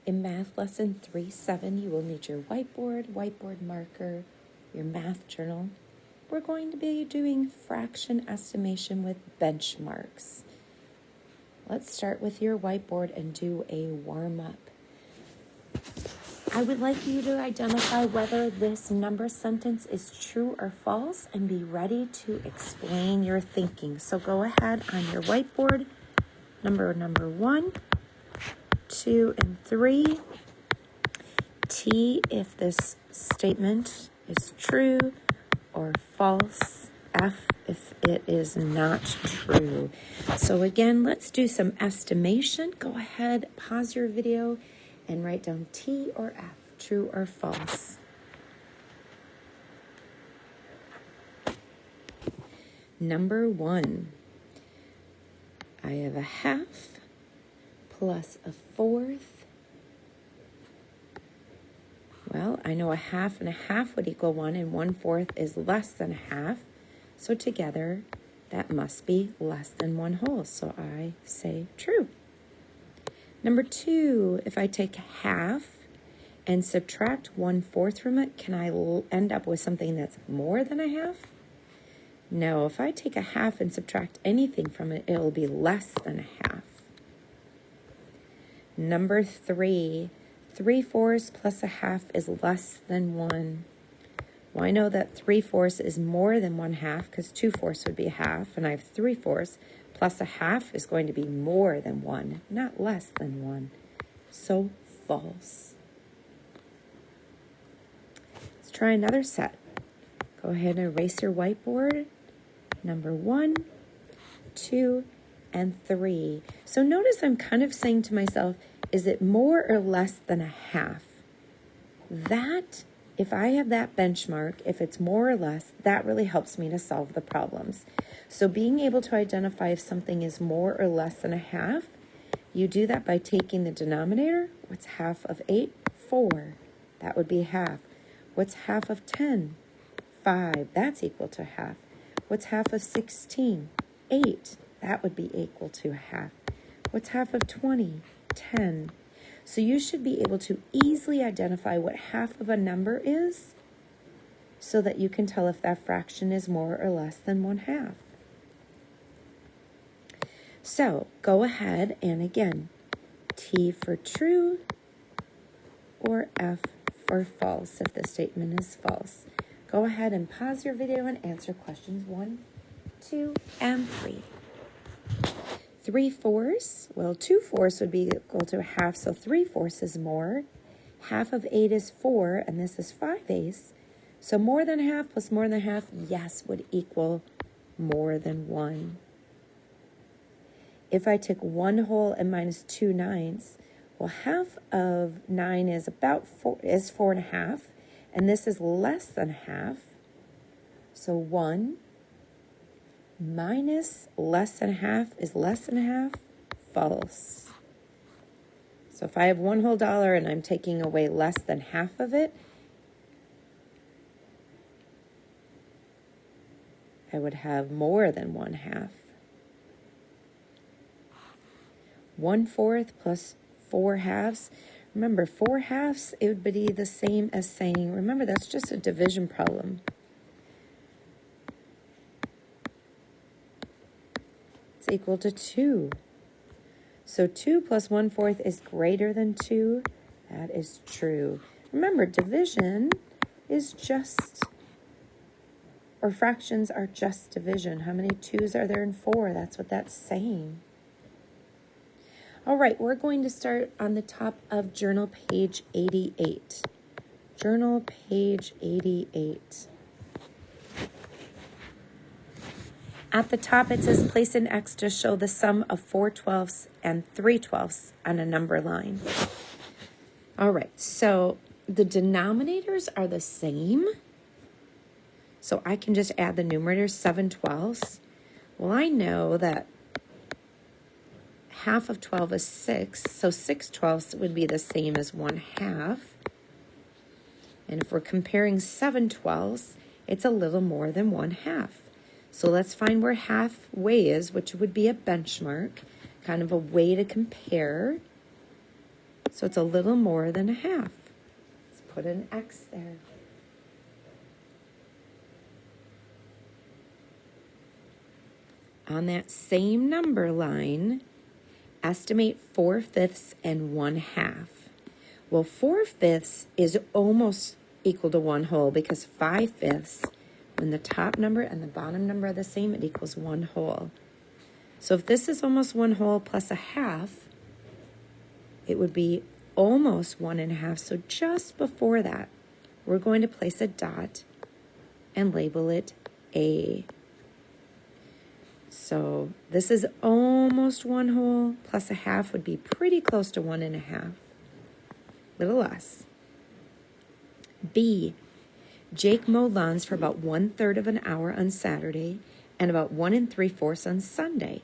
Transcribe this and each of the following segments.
In Math Lesson 3.7, you will need your whiteboard marker, your math journal. We're going to be doing fraction estimation with benchmarks. Let's start with your whiteboard and do a warm-up. I would like you to identify whether this number sentence is true or false and be ready to explain your thinking. So go ahead on your whiteboard, number 1, 2, and 3. T if this statement is true or false. F if it is not true. So again, let's do some estimation. Go ahead, pause your video, and write down T or F, true or false. Number 1, I have a half plus a fourth. Well, I know a half and a half would equal 1, and 1/4 is less than a half. So together, that must be less than 1 whole. So I say true. Number 2, if I take half and subtract 1/4 from it, can I end up with something that's more than a half? No, if I take a half and subtract anything from it, it'll be less than a half. Number 3, 3/4 plus a half is less than 1. Well, I know that 3/4 is more than 1/2 because 2/4 would be a half, and I have 3/4 plus a half is going to be more than 1, not less than 1. So false. Let's try another set. Go ahead and erase your whiteboard. Number 1, 2, and 3. So notice I'm kind of saying to myself, is it more or less than a half? That, if I have that benchmark, if it's more or less, that really helps me to solve the problems. So being able to identify if something is more or less than a half, you do that by taking the denominator. What's half of 8? 4. That would be half. What's half of 10? 5. That's equal to half. What's half of 16? 8. That would be equal to half. What's half of 20? 10. So you should be able to easily identify what half of a number is so that you can tell if that fraction is more or less than 1/2. So go ahead and again, T for true or F for false if the statement is false. Go ahead and pause your video and answer questions 1, 2, and 3. 3/4, well, 2/4 would be equal to a half, so 3/4 is more. Half of 8 is 4, and this is 5/8. So more than half plus more than half, yes, would equal more than 1. If I took 1 whole and minus 2 nines, well, half of 9 is about 4.5, and this is less than half. So 1 minus less than half is less than half, false. So if I have 1 whole dollar and I'm taking away less than half of it, I would have more than 1/2. 1/4 plus 4/2. Remember, 4/2, it would be the same as saying, remember, that's just a division problem. It's equal to 2. So 2 plus 1/4 is greater than 2. That is true. Remember, division is just, or fractions are just division. How many 2's are there in 4? That's what that's saying. All right, we're going to start on the top of journal page 88. Journal page 88. At the top, it says place an X to show the sum of 4/12 and 3/12 on a number line. All right, so the denominators are the same. So I can just add the numerators, 7/12. Well, I know that half of 12 is 6, so 6/12 would be the same as 1/2. And if we're comparing 7/12, it's a little more than 1/2. So let's find where halfway is, which would be a benchmark, kind of a way to compare. So it's a little more than a half. Let's put an X there. On that same number line, estimate 4/5 and 1/2. Well, 4/5 is almost equal to 1 whole because 5/5, when the top number and the bottom number are the same, it equals 1 whole. So if this is almost 1 whole plus a half, it would be almost 1 1/2. So just before that, we're going to place a dot and label it A. So this is almost 1 whole plus a half would be pretty close to 1 1/2. Little less. B, Jake mowed lawns for about 1/3 of an hour on Saturday and about 1 3/4 on Sunday.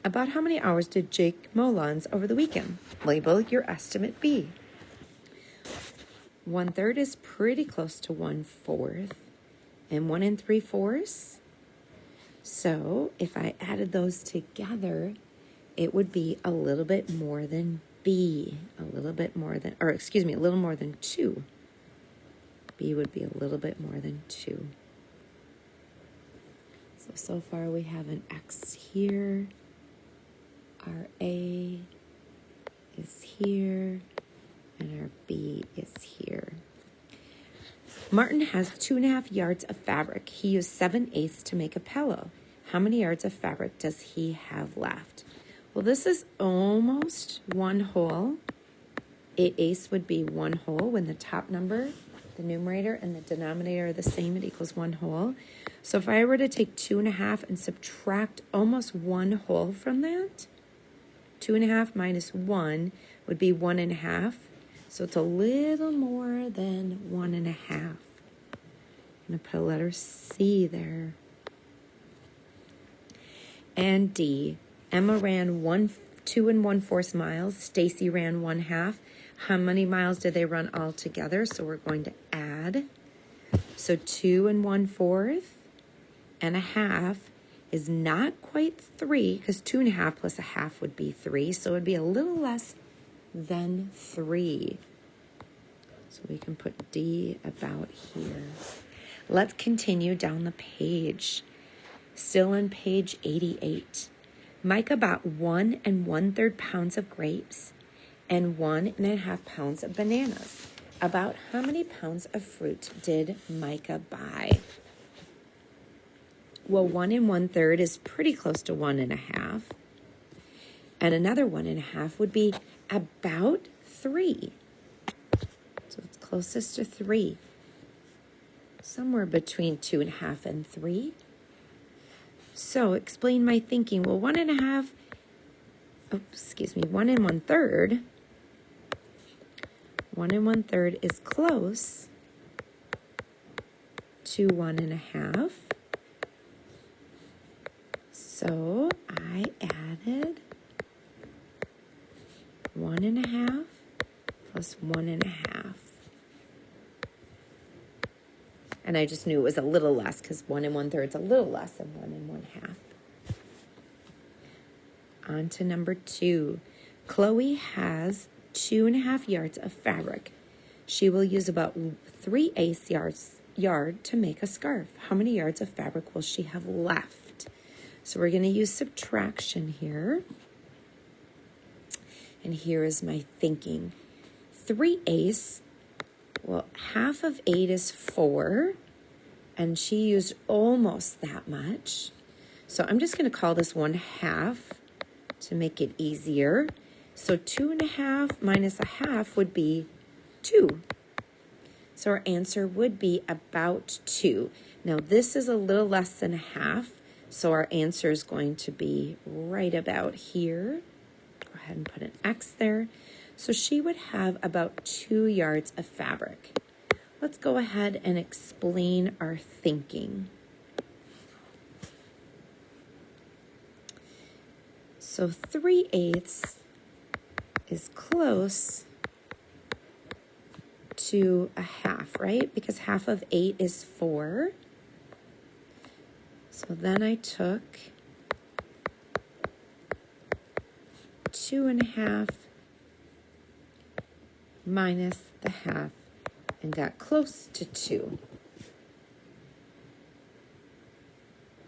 About how many hours did Jake mow lawns over the weekend? Label your estimate B. 1/3 is pretty close to 1/4 and 1 3/4. So if I added those together, it would be a little bit more than B, a little more than 2. B would be a little bit more than 2. So far we have an X here. Our A is here, and our B is here. Martin has 2.5 yards of fabric. He used 7/8 to make a pillow. How many yards of fabric does he have left? Well, this is almost 1 whole. 8/8 would be 1 whole when the top number, the numerator, and the denominator are the same. It equals 1 whole. So if I were to take 2.5 and subtract almost 1 whole from that, 2.5 minus 1 would be 1 1/2. So it's a little more than 1 1/2. I'm going to put a letter C there. And D, Emma ran 2 1/4 miles. Stacy ran 1/2. How many miles did they run all together? So we're going to add. So 2 1/4 and a half is not quite 3 because 2.5 plus a half would be 3. So it would be a little less than 3. So we can put D about here. Let's continue down the page. Still on page 88. Micah bought 1 1/3 pounds of grapes and 1 1/2 pounds of bananas. About how many pounds of fruit did Micah buy? Well, 1 1/3 is pretty close to 1 1/2. And another 1 1/2 would be about 3. So it's closest to 3. Somewhere between 2.5 and 3. So explain my thinking. Well, 1 1/3. 1 1/3. 1 1/3 is close to 1 1/2. So I added 1 1/2 plus 1 1/2. And I just knew it was a little less because 1 1/3 is a little less than 1 1/2. On to number 2. Chloe has 2.5 yards of fabric. She will use about 3/8 yard to make a scarf. How many yards of fabric will she have left? So we're going to use subtraction here. And here is my thinking. 3/8, well, half of 8 is 4, and she used almost that much. So I'm just going to call this 1/2 to make it easier. So 2.5 minus a half would be 2. So our answer would be about 2. Now this is a little less than a half, so our answer is going to be right about here. Go ahead and put an X there. So she would have about 2 yards of fabric. Let's go ahead and explain our thinking. So 3/8 is close to a half, right? Because half of 8 is 4. So then I took 2.5 minus the half and got close to 2.